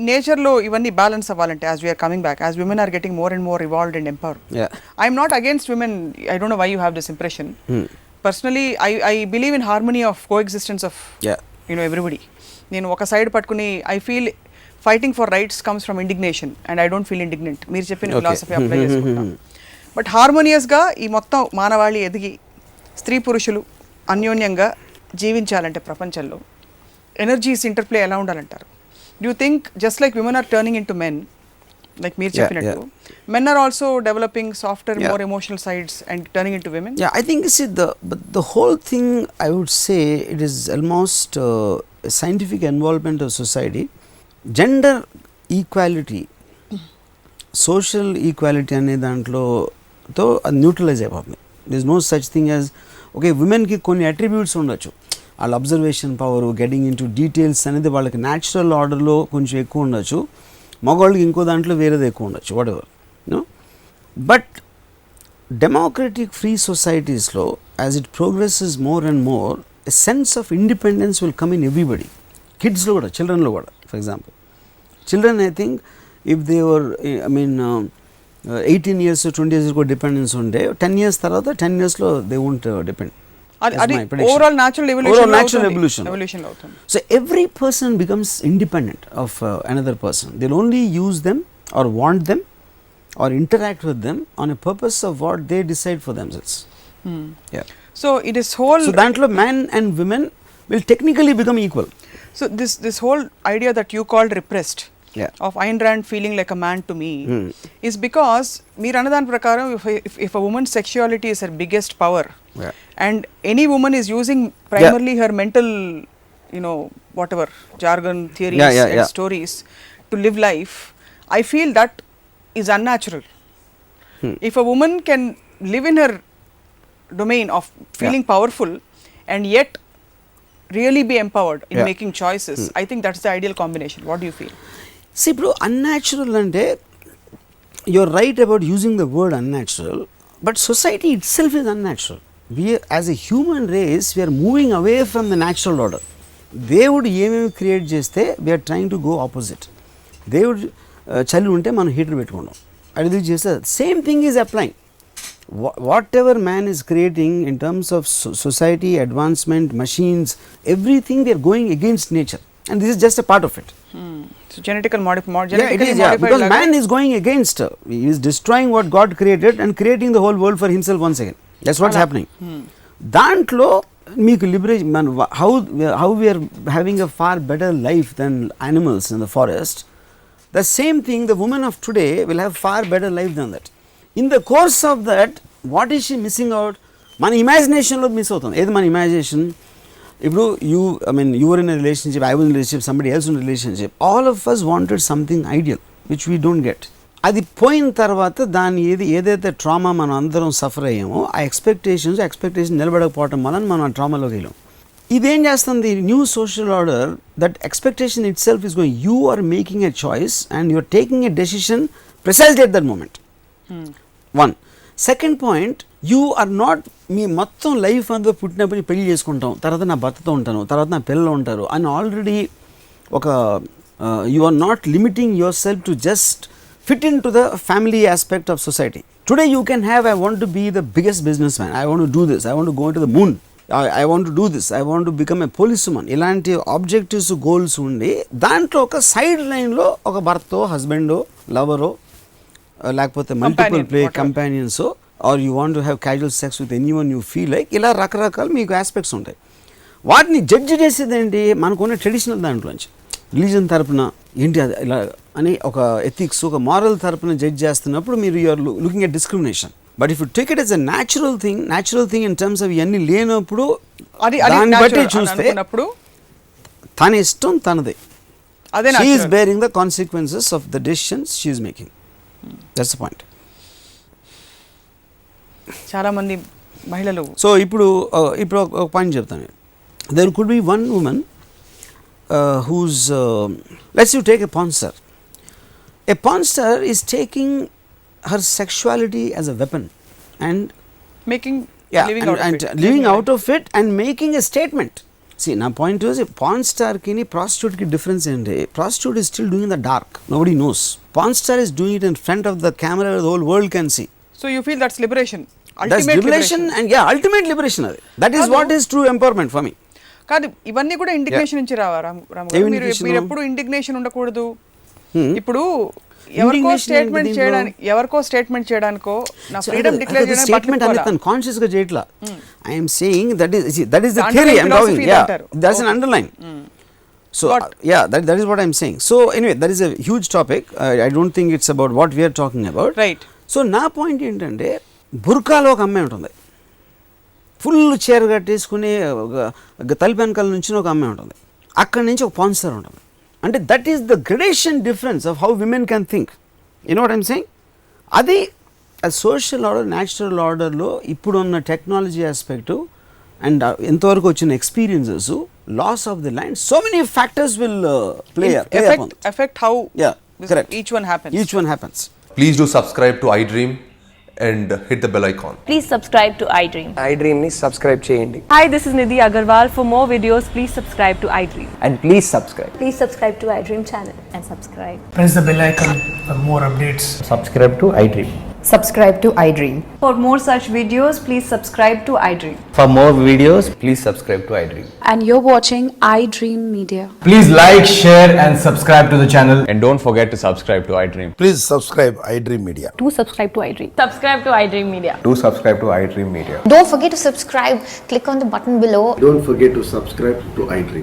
నేచర్లో ఇవన్నీ బ్యాలెన్స్ అవ్వాలంటే as we're coming back, as women are getting more and more evolved and empowered. I'm not against women, I don't know why you have this impression. Personally I believe in harmony of coexistence of everybody. నేను ఒక side పట్టుకుని I feel fighting for rights comes from indignation and I don't feel indignant. మీరు చెప్పిన philosophy apply చేసుకుంటాం. But హార్మోనియస్గా ఈ మొత్తం మానవాళి ఎదిగి స్త్రీ పురుషులు అన్యోన్యంగా జీవించాలంటే ప్రపంచంలో ఎనర్జీస్ ఇంటర్ప్లే ఎలా ఉండాలంటారు? Do you think just like women are turning into men, like మీరు చెప్పినట్టు men are also developing softer, more emotional sides and turning into women? I think the whole thing, I would say it is almost a scientific involvement of society. Gender equality, social equality ane dantlo to neutralize అయిపోతుంది. There is no such thing as okay, women ki konni attributes undachu, వాళ్ళ observation power, getting in to details అనేది వాళ్ళకి natural ఆర్డర్లో కొంచెం ఎక్కువ ఉండొచ్చు, మగవాళ్ళకి ఇంకో దాంట్లో వేరేది ఎక్కువ ఉండొచ్చు, whatever know. But democratic free సొసైటీస్లో as it progresses more and more a sense of independence will come in everybody. కిడ్స్లో కూడా, చిల్డ్రన్లో కూడా. For example children, I think if they were 18 years 20 years కూడా డిపెండెన్స్ ఉంటే 10 years తర్వాత 10 yearsలో they won't depend. Overall natural evolution. So every person becomes independent of another person. They'll only use them or want them or interact with them on a purpose of what they decide for themselves. So it is whole. So dantlo men and women will technically become equal. So this whole idea that you called repressed, of Ayn Rand feeling like a man to me, is because meer anadan prakaram, if a woman's sexuality is her biggest power, and any woman is using primarily her mental, whatever jargon, theories and stories to live life, I feel that is unnatural. If a woman can live in her domain of feeling powerful and yet really be empowered in making choices, I think that's the ideal combination. What do you feel? See bro, unnatural ante, you're right about using the word unnatural, but society itself is unnatural. We as a human race, we are moving away from the natural order. దేవుడు ఏమేమి create చేస్తే we are trying to go opposite. దేవుడు చలి ఉంటే మనం heater పెట్టుకుంటాం, అది చేస్తే same thing is applying. Whatever man is creating in terms of society, advancement, machines, everything they are going against nature, and this is just a part of it. So genetically modified. Because man is going against, he is destroying what God created and creating the whole world for himself once again. That's what's happening. దాంట్లో మీకు liberation, మన how we are having a far better life than animals in the forest. The same thing, the woman of today will have far better life than that. In the course of that, what is she missing out? మన ఇమాజినేషన్లో miss అవుతుంది. ఏది మన imagination? ఇప్పుడు you were in a relationship, I was in a relationship, somebody else in a relationship. All of us wanted something ideal which we don't get. అది పోయిన తర్వాత దాన్ని ఏదైతే ట్రామా మనం అందరం సఫర్ అయ్యామో, ఆ ఎక్స్పెక్టేషన్ నిలబడకపోవటం వలన మనం ఆ ట్రామాలోకి వెళ్ళాం. ఇదేం చేస్తుంది? New social order, that expectation itself is going, you are making a choice and you are taking a decision precisely at that moment. One. Second point, you are not, మీ మొత్తం life అంతా పుట్టినప్పుడు పెళ్లి చేసుకుంటాం, తర్వాత నా భర్తతో ఉంటాను, తర్వాత నా పిల్లలు ఉంటారు అని ఆల్రెడీ ఒక you are not limiting yourself to just fit into the family aspect of society. Today you can have, I want to be the biggest businessman, I want to do this, I want to go into the moon, I want to do this, I want to become a policeman. ఇలాంటి objectives, goals ఉండి దాంట్లో ఒక side లైన్లో ఒక భర్తో, హస్బెండో, లవరో, లేకపోతే multiple play కంపానియన్సో, are you want to have casual sex with anyone you feel like, ఇలా రకరకాల మీకు ఆస్పెక్ట్స్ ఉంటాయి. వాటిని జడ్జ్ చేసేది ఏంటి? మనకున్న ట్రెడిషనల్ దాంట్లోంచి, రిలీజన్ తరపున ఏంటి అది ఇలా అని ఒక ఎథిక్స్, ఒక మారల్ తరపున జడ్జ్ చేస్తున్నప్పుడు మీరు you are looking at discrimination. But if you take it as a natural thing in terms of ఇవన్నీ లేనప్పుడు, దాన్ని బట్టి చూస్తే తన ఇష్టం తనదే. She is bearing the consequences of the decisions she is making. That's the point. చాలా మంది మహిళలు, సో ఇప్పుడు ఒక పాయింట్ చెప్తాను. There could be one women who's let's you take a porn star. A porn star is taking her sexuality as a weapon and making living out of it and making a statement. See, నా point porn స్టార్కి ప్రాస్టిట్యూట్కి difference ఏంటి? Prostitute is still doing the dark, nobody knows. Porn star is doing it in front of the camera, the whole world can see. So you feel that's liberation? That's liberation, and yeah, ultimate liberation అది. That is what is true empowerment for me. కాదు, ఇవన్నీ కూడా indignation నుంచి రావా రామ్ గారు? మీరు ఎప్పుడు indignation ఉండకూడదు. ఇప్పుడు ఎవరికో స్టేట్మెంట్ చేయడానికో నా ఫ్రీడమ్ డిక్లేర్ చేయడానికి స్టేట్మెంట్ అనేది కాన్షియస్ గా చేయట్లా. I am saying that is the theory I am talking. Yeah, that's an underline. So yeah, that is what I am saying. So anyway, that is a huge topic. I don't think it's about what we are talking about. Right. So నా point ఏంటంటే, బుర్కాలో ఒక అమ్మాయి ఉంటుంది, full చీర కట్టేసుకుని తలుపు వెనకాల నుంచి ఒక అమ్మాయి ఉంటుంది, అక్కడి నుంచి ఒక పాన్ స్టార్ ఉంటుంది. అంటే that is the gradation difference of how women can think. You know what I'm saying? అది సోషల్ ఆర్డర్, న్యాచురల్ ఆర్డర్లో ఇప్పుడున్న టెక్నాలజీ ఆస్పెక్టు అండ్ ఎంతవరకు వచ్చిన experiences, loss of the land, so many factors will affect how each one happens. Please do subscribe to iDream and hit the bell icon. Please subscribe to iDream. iDream ni subscribe cheyandi. Hi, this is Nidhi Agarwal. For more videos, please subscribe to iDream. And please subscribe. Please subscribe to iDream channel and subscribe. Press the bell icon for more updates. Subscribe to iDream. Subscribe to iDream. For more such videos, please subscribe to iDream. For more videos, please subscribe to iDream. And you're watching iDream Media. Please like, share and subscribe to the channel. And don't forget to subscribe to iDream. Please subscribe iDream Media. Do subscribe to iDream. Subscribe to iDream Media. Do subscribe to iDream Media. Don't forget to subscribe. Click on the button below. Don't forget to subscribe to iDream.